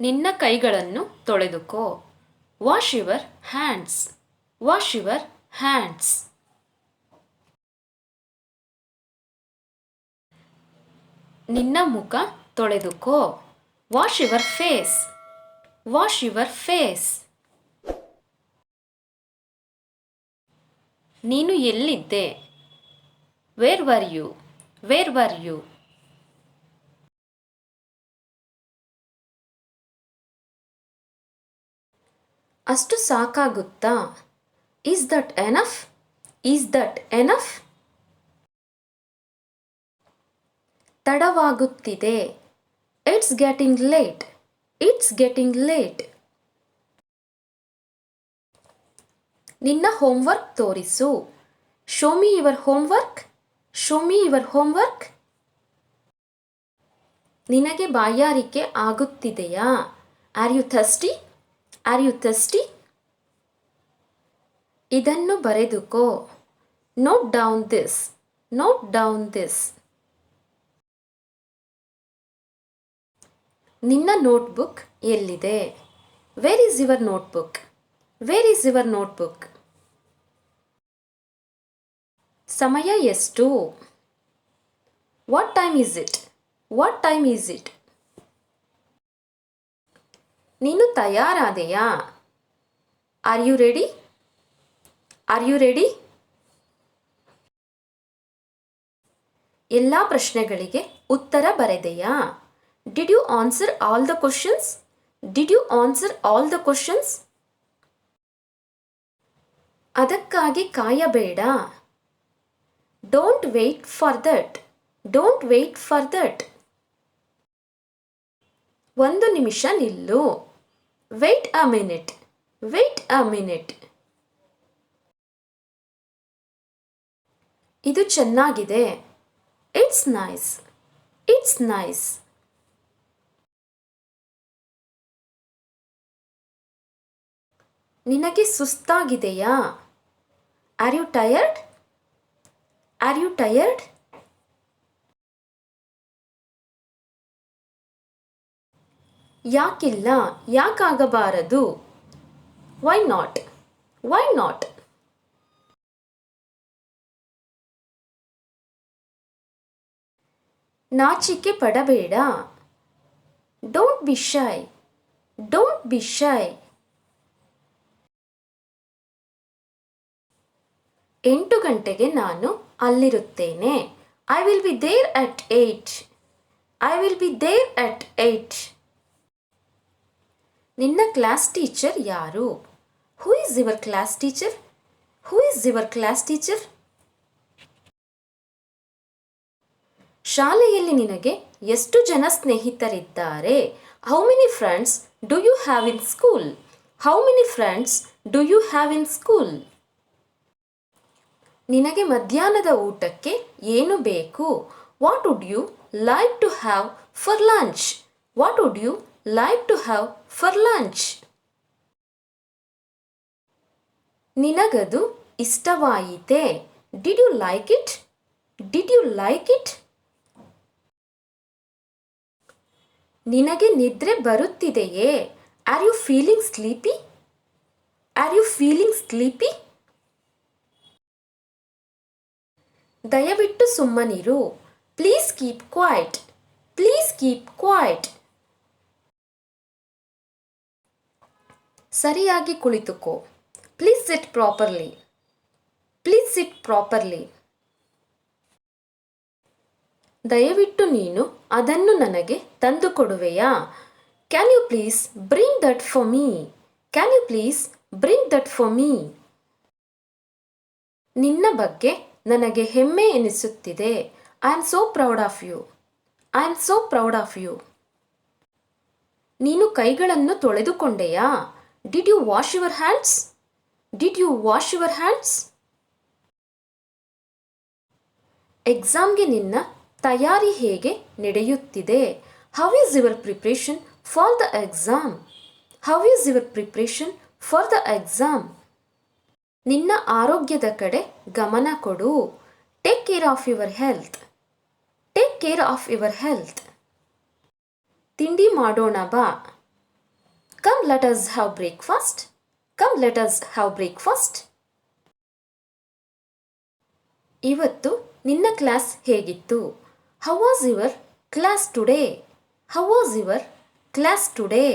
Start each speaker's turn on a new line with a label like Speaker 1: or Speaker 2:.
Speaker 1: ನಿನ್ನ ಕೈಗಳನ್ನು ತೊಳೆದುಕೋ. Wash your hands. Wash your hands. ನಿನ್ನ ಮುಖ ತೊಳೆದುಕೋ. Wash your face. Wash your face. ನೀನು ಎಲ್ಲಿದ್ದೆ? Where were you? Where were you? ಅಷ್ಟು ಸಾಕಾಗುತ್ತಾ? Is that enough? Is that enough? ತಡವಾಗುತ್ತಿದೆ. It's getting late. It's getting late. ನಿನ್ನ ಹೋಮ್ವರ್ಕ್ ತೋರಿಸು. Show me your homework. Show me your homework. ನಿನಗೆ ಬಾಯಾರಿಕೆ ಆಗುತ್ತಿದೆಯಾ? Are you thirsty? Are you thirsty? ಇದನ್ನು ಬರೆದುಕೋ. Note down this. Note down this. ನಿನ್ನ notebook ಎಲ್ಲಿದೆ? Where is your notebook? Where is your notebook? ಸಮಯ ಎಷ್ಟು? What time is it? What time is it? ನೀನು ತಯಾರಾದೆಯಾ? Are you ready? Are you ready? ಎಲ್ಲ ಪ್ರಶ್ನೆಗಳಿಗೆ ಉತ್ತರ ಬರೆದೆಯಾ? Did you answer all the questions? Did you answer all the questions? ಅದಕ್ಕಾಗಿ ಕಾಯಬೇಡ. Don't wait for that. Don't wait for that. ಒಂದು ನಿಮಿಷ ನಿಲ್ಲು. Wait a minute. Wait a minute. ಇದು ಚೆನ್ನಾಗಿದೆ. It's nice. It's nice. ನಿನಗೆ ಸುಸ್ತಾಗಿದೆಯಾ? Are you tired? Are you tired? ಯಾಕಿಲ್ಲ? ಯಾಕಾಗಬಾರದು? Why not? Why not? ನಾಚಿಕೆ ಪಡಬೇಡ. Don't be shy. Don't be shy. 8 ಗಂಟೆಗೆ ನಾನು ಅಲ್ಲಿರುತ್ತೇನೆ. I will be there at 8. I will be there at 8. ನಿನ್ನ ಕ್ಲಾಸ್ ಟೀಚರ್ ಯಾರು? Who is your class teacher? Who is your class teacher? ಶಾಲೆಯಲ್ಲಿ ನಿನಗೆ ಎಷ್ಟು ಜನ ಸ್ನೇಹಿತರಿದ್ದಾರೆ? How many friends do you have in school? How many friends do you have in school? ನಿನಗೆ ಮಧ್ಯಾಹ್ನದ ಊಟಕ್ಕೆ ಏನು ಬೇಕು? What would you like to have for lunch? What would you like to have for lunch? ನಿನಗದು ಇಷ್ಟವಾಯಿತೆ? Did you like it? Did you like it? ನಿನಗೆ ನಿದ್ರೆ ಬರುತ್ತಿದೆಯೇ? Are you feeling sleepy? Are you feeling sleepy? ದಯವಿಟ್ಟು ಸುಮ್ಮನಿರು. Please keep quiet. Please keep quiet. ಸರಿಯಾಗಿ ಕುಳಿತುಕೋ. Please sit properly. Please sit properly. ದಯವಿಟ್ಟು ನೀನು ಅದನ್ನು ನನಗೆ ತಂದುಕೊಡುವೆಯಾ? Can you please bring that for me? Can you please bring that for me? ನಿನ್ನ ಬಗ್ಗೆ ನನಗೆ ಹೆಮ್ಮೆ ಎನಿಸುತ್ತಿದೆ. I am so proud of you. I am so proud of you. ನೀನು ಕೈಗಳನ್ನು ತೊಳೆದುಕೊಂಡೆಯಾ? Did you wash your hands? Did you wash your hands? ಎಕ್ಸಾಮ್ಗೆ ನಿನ್ನ ತಯಾರಿ ಹೇಗೆ ನಡೆಯುತ್ತಿದೆ? How is your preparation for the exam? How is your preparation for the exam? ನಿನ್ನ ಆರೋಗ್ಯದ ಕಡೆ ಗಮನ ಕೊಡು. Take care of your health. Take care of your health. ತಿಂಡಿ ಮಾಡೋಣ ಬಾ. Come, let us have breakfast. Come, let us have breakfast. ಇವತ್ತು ನಿನ್ನ ಕ್ಲಾಸ್ ಹೇಗಿತ್ತು? How was your class today? How was your class today?